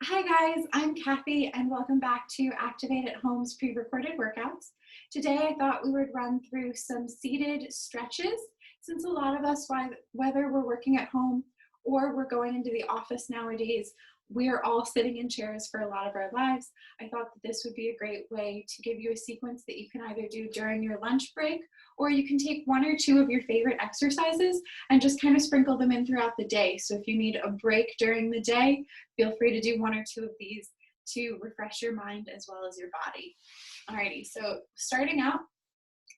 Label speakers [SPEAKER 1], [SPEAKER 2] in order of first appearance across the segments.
[SPEAKER 1] Hi guys, I'm Kathy and welcome back to Activate at Home's pre-recorded workouts. Today I thought we would run through some seated stretches since a lot of us, whether we're working at home or we're going into the office nowadays, we are all sitting in chairs for a lot of our lives. I thought that this would be a great way to give you a sequence that you can either do during your lunch break or you can take one or two of your favorite exercises and just kind of sprinkle them in throughout the day. So if you need a break during the day, feel free to do one or two of these to refresh your mind as well as your body. Alrighty, so starting out,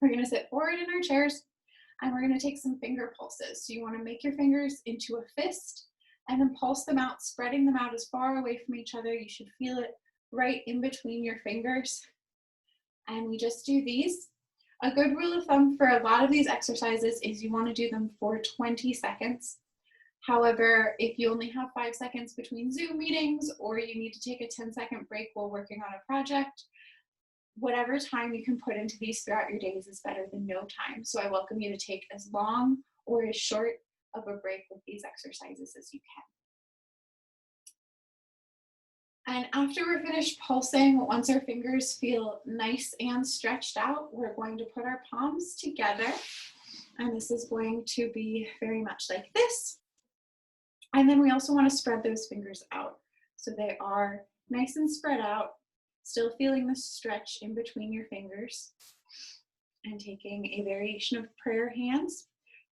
[SPEAKER 1] we're gonna sit forward in our chairs and we're gonna take some finger pulses. So you wanna make your fingers into a fist and then pulse them out, spreading them out as far away from each other. You should feel it right in between your fingers. And we just do these. A good rule of thumb for a lot of these exercises is you wanna do them for 20 seconds. However, if you only have 5 seconds between Zoom meetings or you need to take a 10-second break while working on a project, whatever time you can put into these throughout your days is better than no time. So I welcome you to take as long or as short of a break with these exercises as you can. And after we're finished pulsing, once our fingers feel nice and stretched out, we're going to put our palms together. And this is going to be very much like this. And then we also want to spread those fingers out so they are nice and spread out, still feeling the stretch in between your fingers. And taking a variation of prayer hands,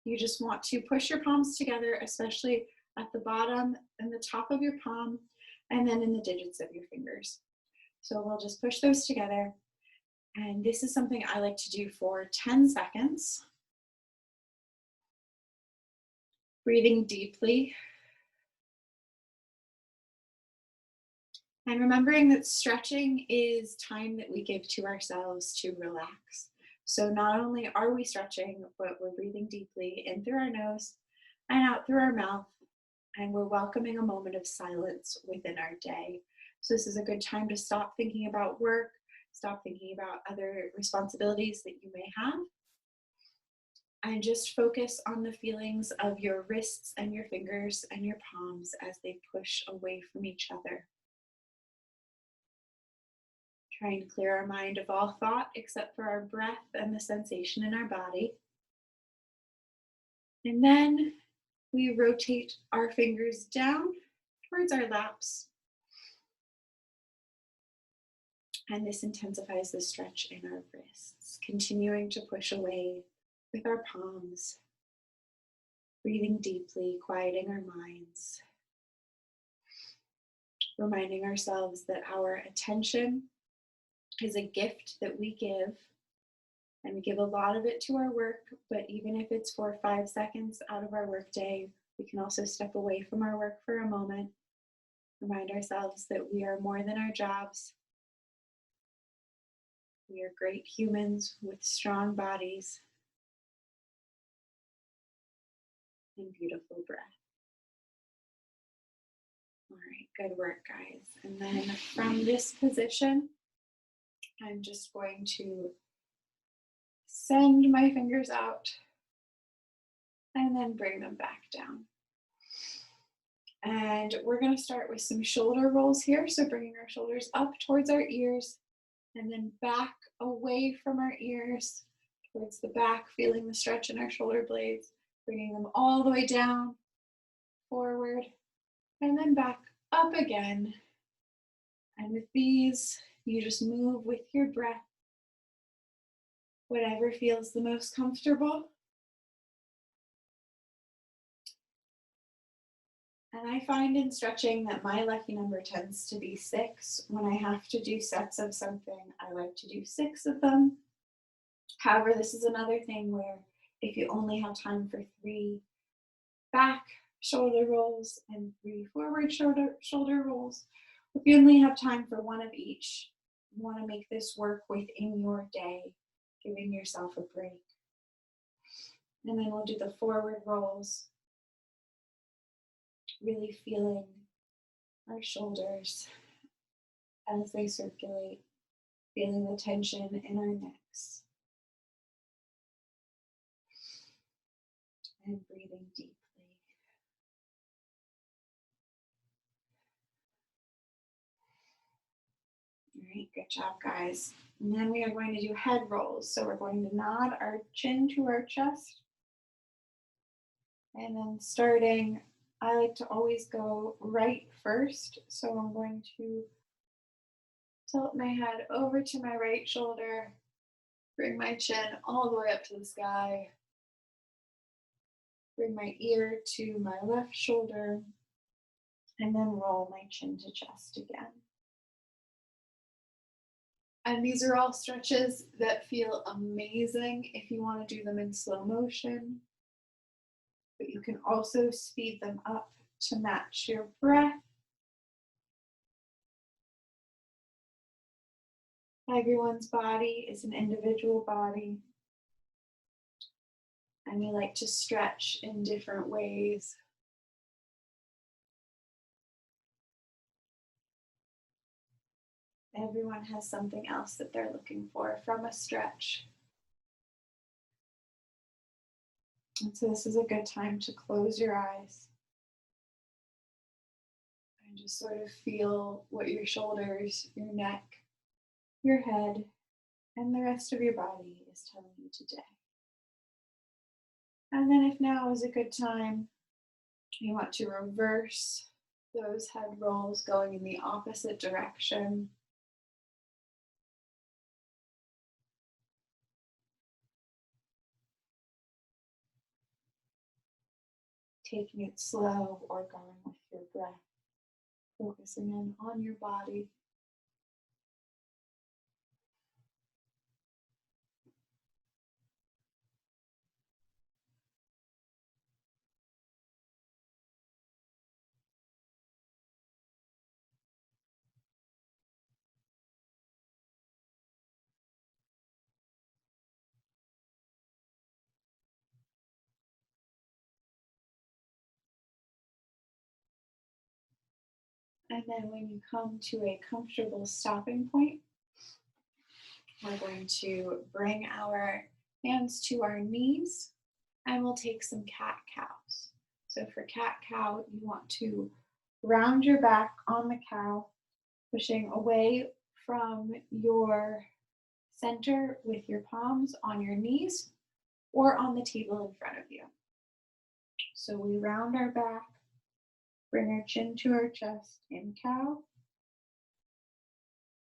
[SPEAKER 1] you just want to push your palms together, especially at the bottom and the top of your palm, and then in the digits of your fingers. So we'll just push those together. And this is something I like to do for 10 seconds. Breathing deeply. And remembering that stretching is time that we give to ourselves to relax. So not only are we stretching, but we're breathing deeply in through our nose and out through our mouth. And we're welcoming a moment of silence within our day. So this is a good time to stop thinking about work, stop thinking about other responsibilities that you may have, and just focus on the feelings of your wrists and your fingers and your palms as they push away from each other. Trying to clear our mind of all thought except for our breath and the sensation in our body. And then we rotate our fingers down towards our laps. And this intensifies the stretch in our wrists, continuing to push away with our palms, breathing deeply, quieting our minds, reminding ourselves that our attention is a gift that we give, and we give a lot of it to our work, but even if it's for 5 seconds out of our workday, we can also step away from our work for a moment, remind ourselves that we are more than our jobs. We are great humans with strong bodies and beautiful breath. All right, good work, guys. And then from this position, I'm just going to send my fingers out and then bring them back down. And we're going to start with some shoulder rolls here. So bringing our shoulders up towards our ears and then back away from our ears towards the back, feeling the stretch in our shoulder blades, bringing them all the way down, forward, and then back up again. And with these, you just move with your breath, whatever feels the most comfortable. And I find in stretching that my lucky number tends to be 6. When I have to do sets of something, I like to do 6 of them. However, this is another thing where if you only have time for 3 back shoulder rolls and 3 forward shoulder rolls, if you only have time for 1 of each, you want to make this work within your day, giving yourself a break. And then we'll do the forward rolls, really feeling our shoulders as they circulate, feeling the tension in our necks, and breathing deeply. Great, good job, guys. And then we are going to do head rolls. So we're going to nod our chin to our chest. And then starting, I like to always go right first. So I'm going to tilt my head over to my right shoulder, bring my chin all the way up to the sky, bring my ear to my left shoulder, and then roll my chin to chest again. And these are all stretches that feel amazing if you want to do them in slow motion, but you can also speed them up to match your breath. Everyone's body is an individual body, and we like to stretch in different ways. Everyone has something else that they're looking for from a stretch. And so this is a good time to close your eyes and just sort of feel what your shoulders, your neck, your head, and the rest of your body is telling you today. And then if now is a good time, you want to reverse those head rolls going in the opposite direction. Taking it slow or going with your breath, focusing in on your body. And then when you come to a comfortable stopping point, we're going to bring our hands to our knees and we'll take some cat-cows. So for cat-cow, you want to round your back on the cow, pushing away from your center with your palms on your knees or on the table in front of you. So we round our back, bring our chin to our chest in cow,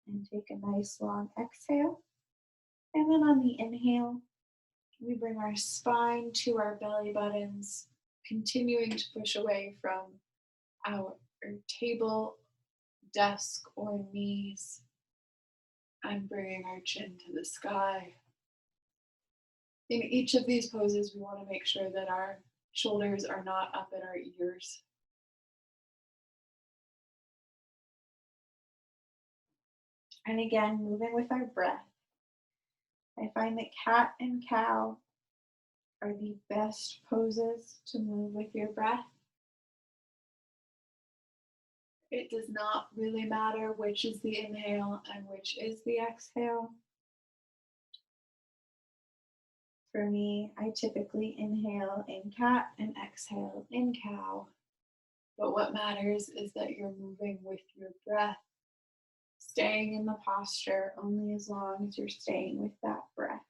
[SPEAKER 1] and take a nice long exhale. And then on the inhale, we bring our spine to our belly buttons, continuing to push away from our table, desk, or knees, and bringing our chin to the sky. In each of these poses, we want to make sure that our shoulders are not up at our ears. And again, moving with our breath. I find that cat and cow are the best poses to move with your breath. It does not really matter which is the inhale and which is the exhale. For me, I typically inhale in cat and exhale in cow. But what matters is that you're moving with your breath, staying in the posture only as long as you're staying with that breath.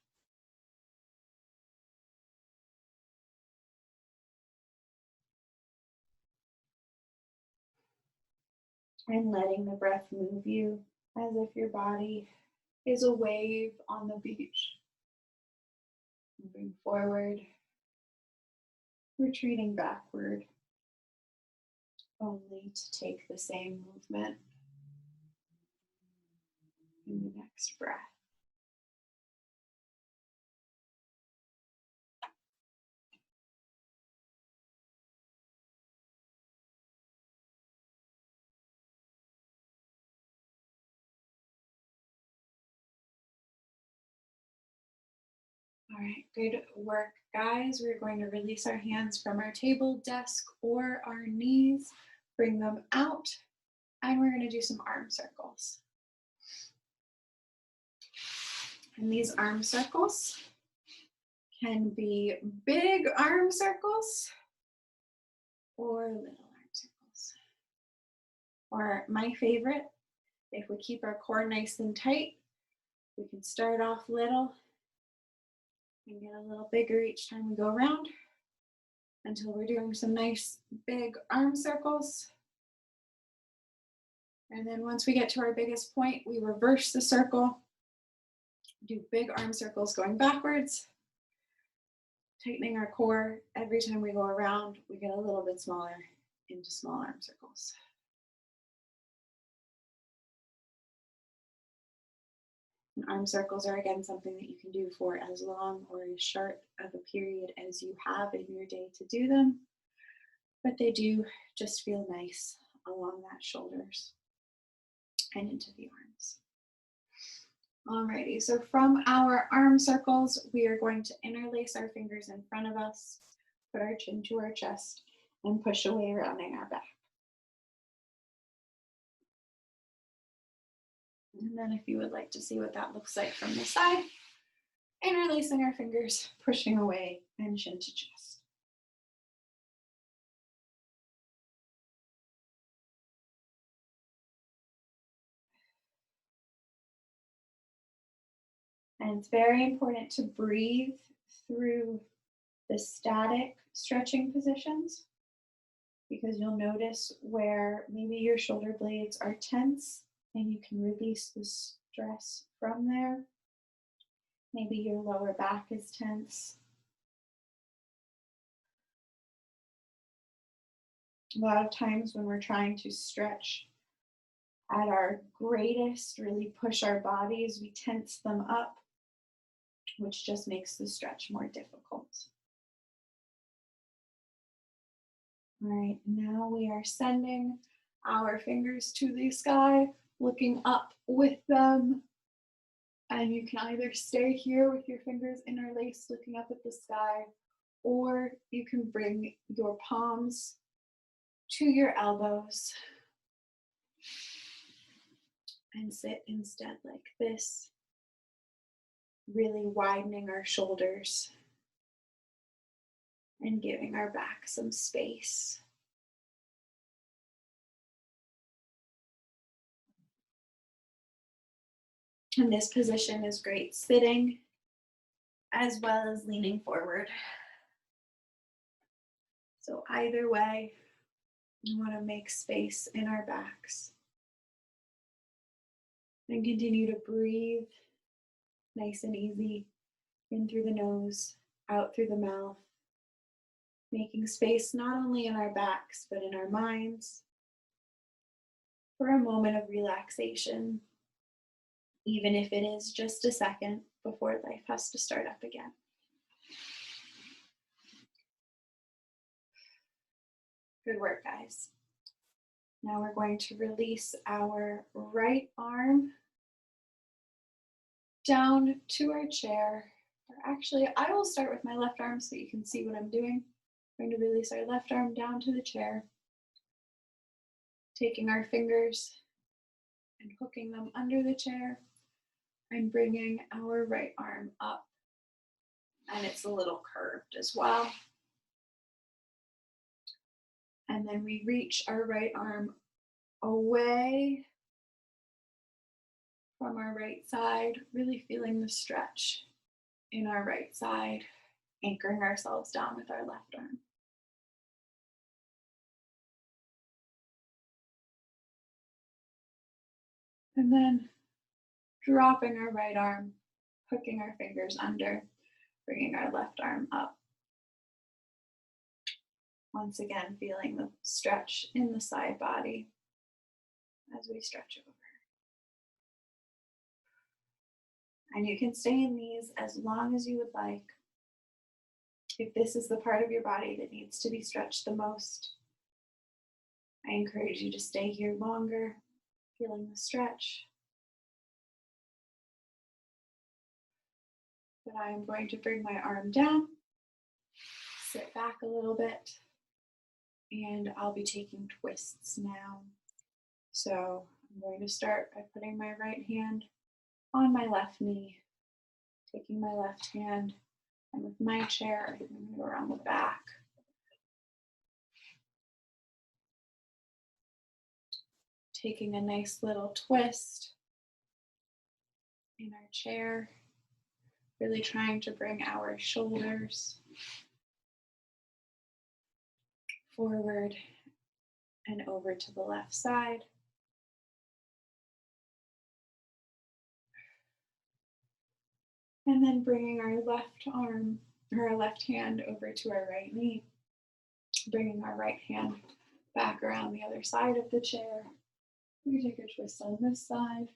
[SPEAKER 1] And letting the breath move you as if your body is a wave on the beach. Moving forward, retreating backward, only to take the same movement in the next breath. All right, good work, guys. We're going to release our hands from our table, desk, or our knees, bring them out, and we're going to do some arm circles. And these arm circles can be big arm circles or little arm circles. Or my favorite If we keep our core nice and tight, we can start off little and get a little bigger each time we go around until we're doing some nice big arm circles. And then once we get to our biggest point, we reverse the circle, do big arm circles going backwards, tightening our core. Every time we go around, we get a little bit smaller into small arm circles. And arm circles are, again, something that you can do for as long or as short of a period as you have in your day to do them, but they do just feel nice along that shoulders and into the arms. Alrighty, so from our arm circles, we are going to interlace our fingers in front of us, put our chin to our chest, and push away, rounding our back. And then if you would like to see what that looks like from the side, interlacing our fingers, pushing away, and chin to chest. And it's very important to breathe through the static stretching positions, because you'll notice where maybe your shoulder blades are tense and you can release the stress from there. Maybe your lower back is tense. A lot of times when we're trying to stretch at our greatest, really push our bodies, we tense them up, which just makes the stretch more difficult. All right, now we are sending our fingers to the sky, looking up with them. And you can either stay here with your fingers interlaced, looking up at the sky, or you can bring your palms to your elbows and sit instead like this, really widening our shoulders and giving our back some space. And this position is great sitting as well as leaning forward. So either way, we want to make space in our backs and continue to breathe nice and easy, in through the nose, out through the mouth, making space not only in our backs, but in our minds for a moment of relaxation, even if it is just a second before life has to start up again. Good work, guys. Now we're going to release our right arm down to our chair. Or actually, I will start with my left arm so you can see what I'm doing. We're going to release our left arm down to the chair, taking our fingers and hooking them under the chair and bringing our right arm up. And it's a little curved as well. And then we reach our right arm away from our right side, really feeling the stretch in our right side, anchoring ourselves down with our left arm. And then dropping our right arm, hooking our fingers under, bringing our left arm up. Once again, feeling the stretch in the side body as we stretch over. And you can stay in these as long as you would like. If this is the part of your body that needs to be stretched the most, I encourage you to stay here longer, feeling the stretch. But I am going to bring my arm down, sit back a little bit, and I'll be taking twists now. So I'm going to start by putting my right hand on my left knee, taking my left hand, and with my chair, I'm going to go around the back. taking a nice little twist in our chair, really trying to bring our shoulders forward and over to the left side. And then bringing our left arm or our left hand over to our right knee, bringing our right hand back around the other side of the chair. We take a twist on this side,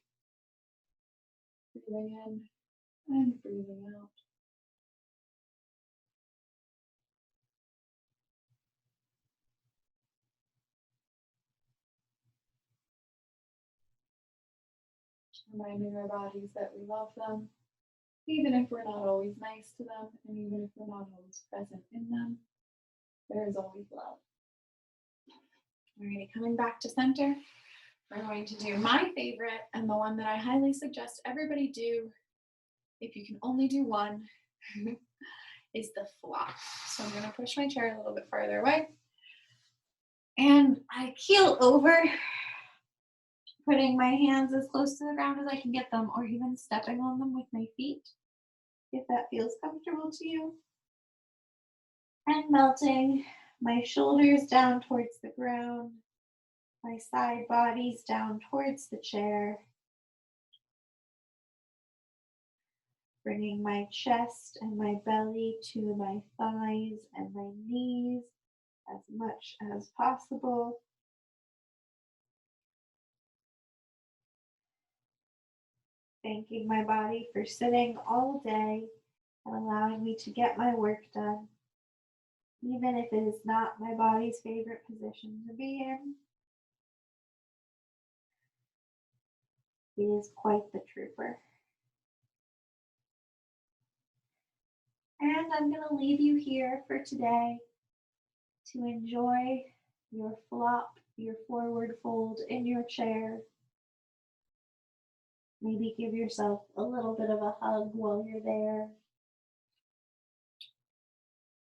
[SPEAKER 1] breathing in and breathing out. Reminding our bodies that we love them, even if we're not always nice to them, and even if we're not always present in them, there is always love. Alrighty, coming back to center, we're going to do my favorite and the one that I highly suggest everybody do, if you can only do one, is the flop. So I'm going to push my chair a little bit farther away. And I keel over, putting my hands as close to the ground as I can get them, or even stepping on them with my feet, if that feels comfortable to you. And melting my shoulders down towards the ground, my side bodies down towards the chair, bringing my chest and my belly to my thighs and my knees as much as possible. Thanking my body for sitting all day and allowing me to get my work done, even if it is not my body's favorite position to be in. It is quite the trooper. And I'm going to leave you here for today to enjoy your flop, your forward fold in your chair. Maybe give yourself a little bit of a hug while you're there.